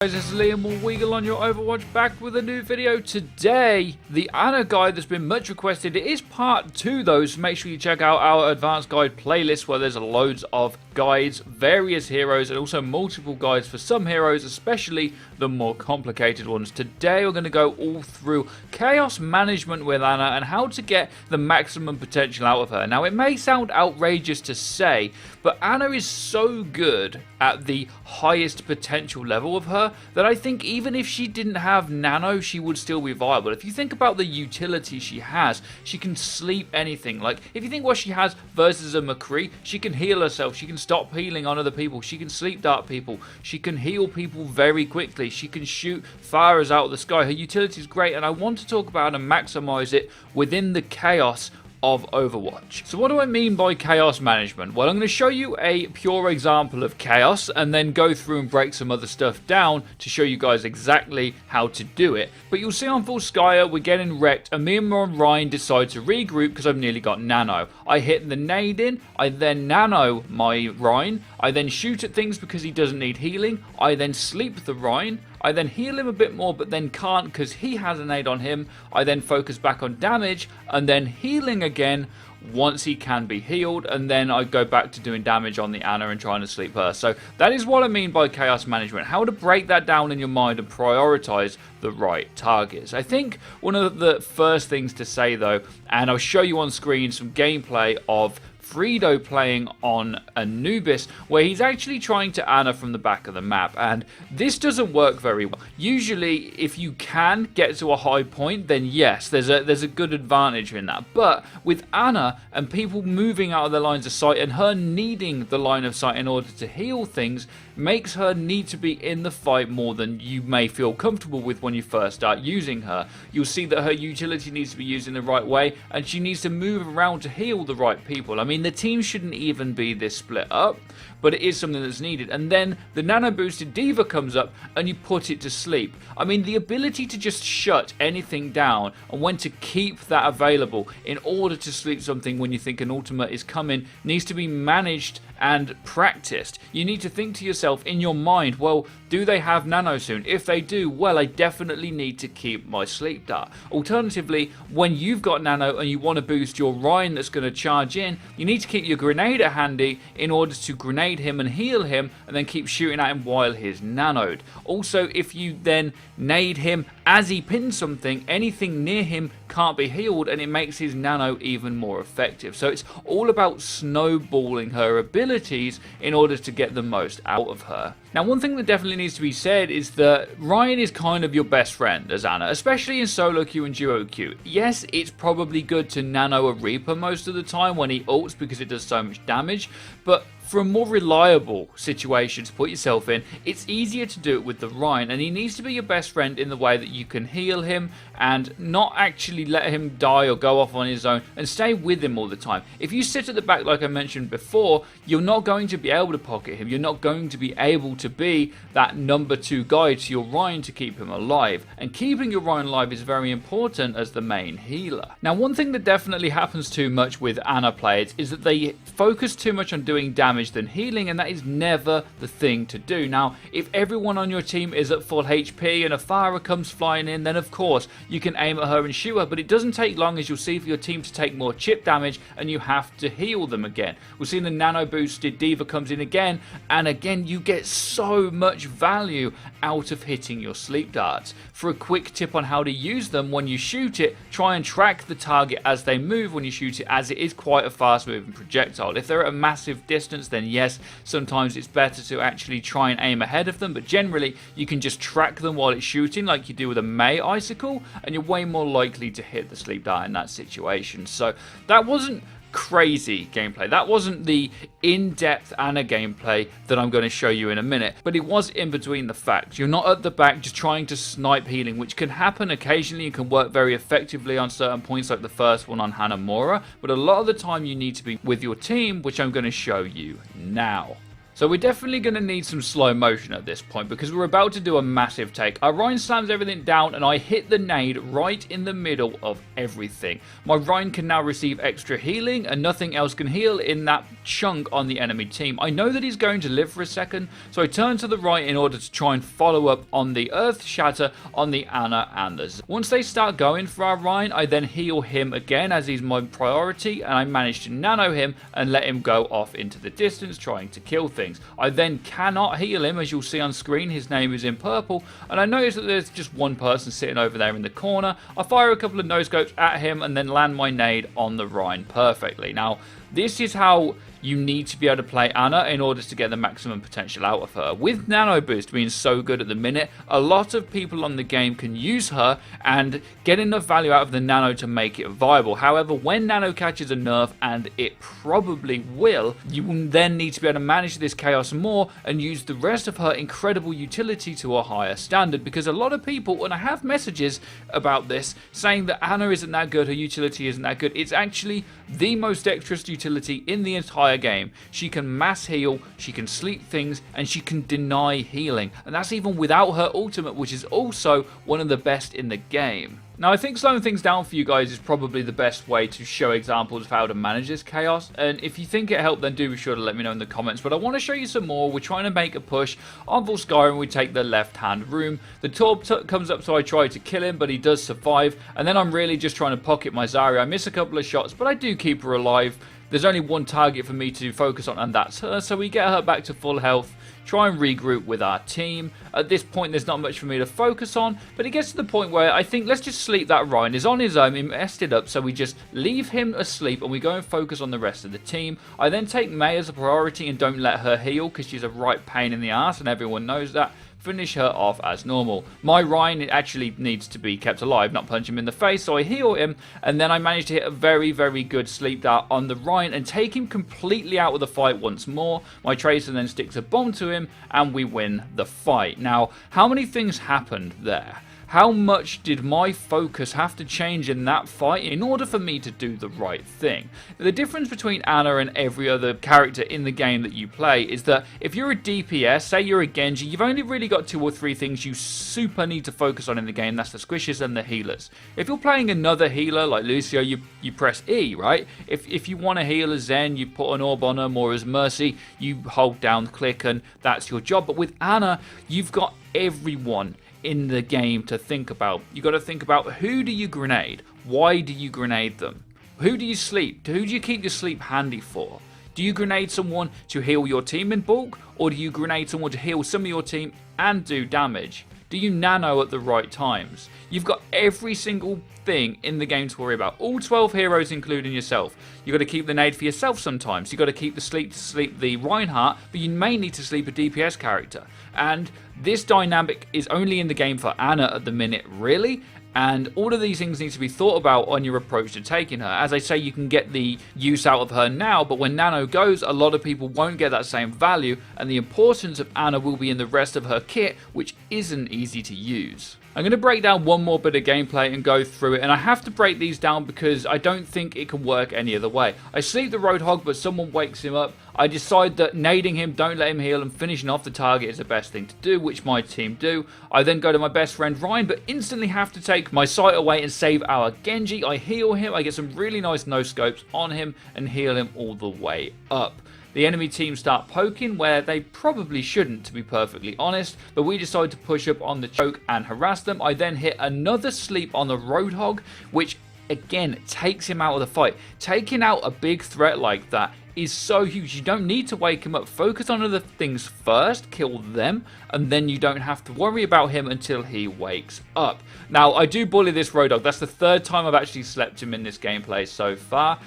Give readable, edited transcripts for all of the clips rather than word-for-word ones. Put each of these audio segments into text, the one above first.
Guys, this is Liam Weagle on your Overwatch, back with a new video. Today, the Ana guide that's been much requested. It is part 2 though, so make sure you check out our advanced guide playlist where there's loads of guides, various heroes, and also multiple guides for some heroes, especially the more complicated ones. Today we're going to go all through chaos management with Ana and how to get the maximum potential out of her. Now, it may sound outrageous to say, but Ana is so good at the highest potential level of her that I think even if she didn't have nano, she would still be viable. If you think about the utility she has, she can sleep anything. Like, if you think what she has versus a McCree, she can heal herself, she can stop healing on other people, she can sleep dart people, she can heal people very quickly, she can shoot fires out of the sky. Her utility is great, and I want to talk about and maximize it within the chaos of Overwatch. So what do I mean by chaos management? Well, I'm going to show you a pure example of chaos and then go through and break some other stuff down to show you guys exactly how to do it. But you'll see on full Skyer, we're getting wrecked, and me and Ryan decide to regroup because I've nearly got nano. I hit the nade in, I then nano my Ryan, I then shoot at things because he doesn't need healing, I then sleep the Ryan, I then heal him a bit more, but then can't because he has a nade on him. I then focus back on damage and then healing again once he can be healed, and then I go back to doing damage on the Ana and trying to sleep her. So that is what I mean by chaos management, how to break that down in your mind and prioritize the right targets. I think one of the first things to say though, and I'll show you on screen some gameplay of Fredo playing on Anubis, where he's actually trying to Ana from the back of the map, and this doesn't work very well. Usually, if you can get to a high point, then yes, there's a good advantage in that. But with Ana and people moving out of their lines of sight and her needing the line of sight in order to heal things, makes her need to be in the fight more than you may feel comfortable with when you first start using her. You'll see that her utility needs to be used in the right way, and she needs to move around to heal the right people. I mean, the team shouldn't even be this split up, but it is something that's needed. And then the nano boosted diva comes up and you put it to sleep. I mean, the ability to just shut anything down and when to keep that available in order to sleep something when you think an ultimate is coming needs to be managed and practiced. You need to think to yourself in your mind, well, do they have nano soon? If they do, well, I definitely need to keep my sleep dart. Alternatively, when you've got nano and you want to boost your Ryan that's going to charge in, you need to keep your Grenader handy in order to grenade him and heal him and then keep shooting at him while he's nanoed. Also, if you then nade him as he pins something, anything near him can't be healed and it makes his nano even more effective. So it's all about snowballing her abilities in order to get the most out of her. Now, one thing that definitely needs to be said is that Ryan is kind of your best friend as Ana, especially in solo queue and duo queue. Yes, it's probably good to nano a Reaper most of the time when he ults because it does so much damage, but for a more reliable situation to put yourself in, it's easier to do it with the Ryan, and he needs to be your best friend in the way that you can heal him and not actually let him die or go off on his own, and stay with him all the time. If you sit at the back like I mentioned before, you're not going to be able to pocket him, you're not going to be able to be that number 2 guy to your Ryan to keep him alive, and keeping your Ryan alive is very important as the main healer. Now, one thing that definitely happens too much with Ana players is that they focus too much on doing damage than healing, and that is never the thing to do. Now, if everyone on your team is at full HP and a Pharah comes flying in, then of course you can aim at her and shoot her, but it doesn't take long, as you'll see, for your team to take more chip damage and you have to heal them again. We'll see the nano boosted diva comes in again, and again you get so much value out of hitting your sleep darts. For a quick tip on how to use them, when you shoot it, try and track the target as they move when you shoot it, as it is quite a fast moving projectile. If they're at a massive distance, then yes, sometimes it's better to actually try and aim ahead of them, but generally you can just track them while it's shooting like you do with a May icicle, and you're way more likely to hit the sleep dart in that situation. So that wasn't crazy gameplay. That wasn't the in-depth Ana gameplay that I'm going to show you in a minute, but it was in between the facts. You're not at the back just trying to snipe healing, which can happen occasionally and can work very effectively on certain points, like the first one on Hanamura, but a lot of the time you need to be with your team, which I'm going to show you now. So we're definitely going to need some slow motion at this point because we're about to do a massive take. Our Rhine slams everything down and I hit the nade right in the middle of everything. My Rhine can now receive extra healing and nothing else can heal in that chunk on the enemy team. I know that he's going to live for a second, so I turn to the right in order to try and follow up on the Earth Shatter on the Ana and the Z. Once they start going for our Rhine, I then heal him again as he's my priority and I manage to nano him and let him go off into the distance trying to kill things. I then cannot heal him, as you'll see on screen. His name is in purple, and I notice that there's just one person sitting over there in the corner. I fire a couple of no-scopes at him and then land my nade on the Rhine perfectly. Now, this is how you need to be able to play Ana in order to get the maximum potential out of her. With Nano Boost being so good at the minute, a lot of people on the game can use her and get enough value out of the Nano to make it viable. However, when Nano catches a nerf, and it probably will, you will then need to be able to manage this chaos more and use the rest of her incredible utility to a higher standard, because a lot of people, and I have messages about this, saying that Ana isn't that good, her utility isn't that good. It's actually the most dexterous utility in the entire game. She can mass heal, she can sleep things, and she can deny healing. And that's even without her ultimate, which is also one of the best in the game. Now, I think slowing things down for you guys is probably the best way to show examples of how to manage this chaos. And if you think it helped, then do be sure to let me know in the comments. But I want to show you some more. We're trying to make a push on Volskyra, and we take the left-hand room. The Torb comes up, so I try to kill him, but he does survive. And then I'm really just trying to pocket my Zarya. I miss a couple of shots, but I do keep her alive. There's only one target for me to focus on, and that's her. So we get her back to full health, try and regroup with our team. At this point, there's not much for me to focus on, but it gets to the point where I think let's just sleep that Ryan. He's on his own, he messed it up, so we just leave him asleep and we go and focus on the rest of the team. I then take May as a priority and don't let her heal because she's a right pain in the ass and everyone knows that. Finish her off as normal. My Ryan actually needs to be kept alive, not punch him in the face, so I heal him, and then I manage to hit a very, very good sleep dart on the Ryan and take him completely out of the fight once more. My Tracer then sticks a bomb to him, and we win the fight. Now, how many things happened there? How much did my focus have to change in that fight in order for me to do the right thing? The difference between Ana and every other character in the game that you play is that if you're a DPS, say you're a Genji, you've only really got 2 or 3 things you super need to focus on in the game. That's the squishes and the healers. If you're playing another healer like Lucio, you press E, right? If you want to heal a Zen, you put an orb on them, or as Mercy, you hold down click and that's your job. But with Ana, you've got everyone in the game to think about. You got to think about, who do you grenade? Why do you grenade them? Who do you sleep? Who do you keep your sleep handy for? Do you grenade someone to heal your team in bulk, or do you grenade someone to heal some of your team and do damage? Do you nano at the right times? You've got every single thing in the game to worry about. All 12 heroes, including yourself. You've got to keep the nade for yourself sometimes. You've got to keep the sleep to sleep the Reinhardt, but you may need to sleep a DPS character. And this dynamic is only in the game for Ana at the minute, really. And all of these things need to be thought about on your approach to taking her. As I say, you can get the use out of her now, but when Nano goes, a lot of people won't get that same value, and the importance of Ana will be in the rest of her kit, which isn't easy to use. I'm going to break down one more bit of gameplay and go through it, and I have to break these down because I don't think it can work any other way. I sleep the Roadhog, but someone wakes him up. I decide that nading him, don't let him heal, and finishing off the target is the best thing to do, which my team do. I then go to my best friend Ryan, but instantly have to take my sight away and save our Genji. I heal him, I get some really nice no-scopes on him, and heal him all the way up. The enemy team start poking where they probably shouldn't, to be perfectly honest, but we decide to push up on the choke and harass them. I then hit another sleep on the Roadhog, which again takes him out of the fight. Taking out a big threat like that is so huge. You don't need to wake him up. Focus on other things first, kill them, and then you don't have to worry about him until he wakes up. Now, I do bully this Roadhog. That's the 3rd time I've actually slept him in this gameplay so far.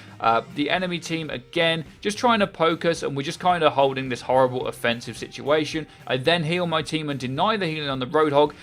The enemy team, again, just trying to poke us, and we're just kind of holding this horrible offensive situation. I then heal my team and deny the healing on the Roadhog.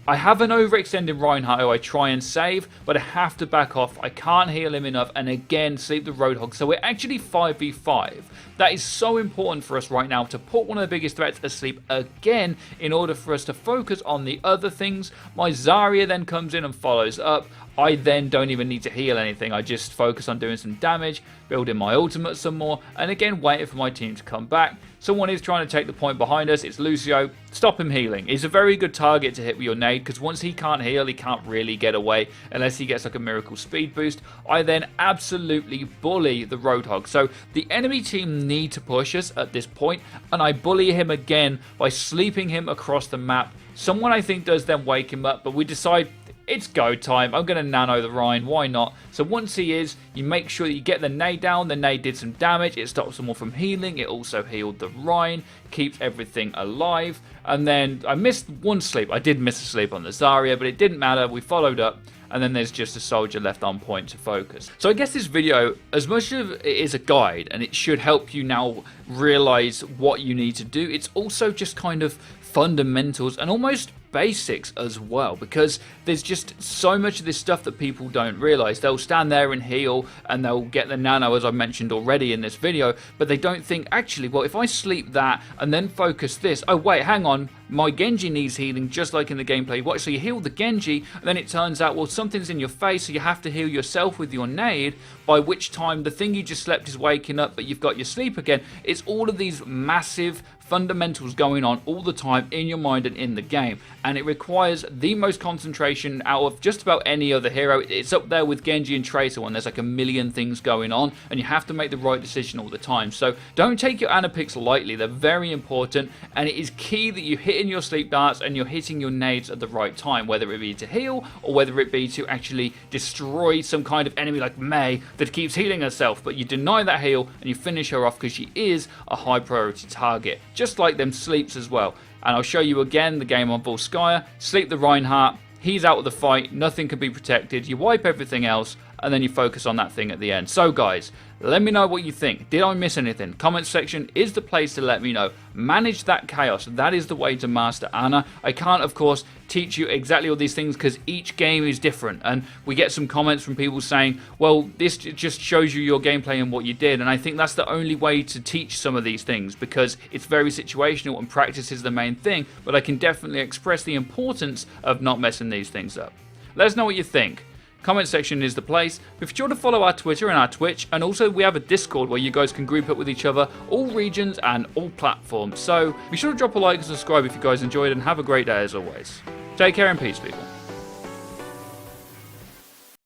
I have an overextended Reinhardt who I try and save, but I have to back off. I can't heal him enough, and again, sleep the Roadhog. So we're actually 5v5. That is so important for us right now, to put one of the biggest threats asleep again in order for us to focus on the other things. My Zarya then comes in and follows up. I then don't even need to heal anything. I just focus on doing some damage, building my ultimate some more, and again waiting for my team to come back. someone is trying to take the point behind us. It's Lucio. Stop him healing. He's a very good target to hit with your nade, because once he can't heal, he can't really get away unless he gets like a miracle speed boost. I then absolutely bully the Roadhog. So the enemy team need to push us at this point, and I bully him again by sleeping him across the map. Someone I think does then wake him up, but we decide it's go time. I'm going to nano the Rhine. Why not? So once he is, you make sure that you get the nade down. The nade did some damage. It stops someone from healing. It also healed the Rhine. Keeps everything alive. And then I missed one sleep. I did miss a sleep on the Zarya, but it didn't matter. We followed up. And then there's just a soldier left on point to focus. So I guess this video, as much as it is a guide, and it should help you now realize what you need to do, it's also just kind of fundamentals and almost basics as well, because there's just so much of this stuff that people don't realize. They'll stand there and heal and they'll get the nano, as I mentioned already in this video, but they don't think, actually, well, if I sleep that and then focus this, oh wait, hang on, my Genji needs healing, just like in the gameplay. What? So you heal the Genji, and then it turns out, well, something's in your face, so you have to heal yourself with your nade, by which time the thing you just slept is waking up, but you've got your sleep again. It's all of these massive fundamentals going on all the time in your mind and in the game, and it requires the most concentration out of just about any other hero. It's up there with Genji and Tracer when there's like a million things going on, and you have to make the right decision all the time. So don't take your Ana picks lightly. They're very important, and it is key that you hit in your sleep darts and you're hitting your nades at the right time, whether it be to heal or whether it be to actually destroy some kind of enemy like Mei that keeps healing herself, but you deny that heal and you finish her off because she is a high priority target, just like them sleeps as well. And I'll show you again the game on Volskaya. Sleep the Reinhardt, he's out of the fight, nothing can be protected, you wipe everything else, and then you focus on that thing at the end. So guys, let me know what you think. Did I miss anything? Comment section is the place to let me know. Manage that chaos. That is the way to master Ana. I can't, of course, teach you exactly all these things because each game is different. And we get some comments from people saying, well, this just shows you your gameplay and what you did. And I think that's the only way to teach some of these things, because it's very situational and practice is the main thing. But I can definitely express the importance of not messing these things up. Let us know what you think. Comment section is the place. Be sure to follow our Twitter and our Twitch, and also we have a Discord where you guys can group up with each other, all regions and all platforms. So be sure to drop a like and subscribe if you guys enjoyed, and have a great day as always. Take care and peace, people.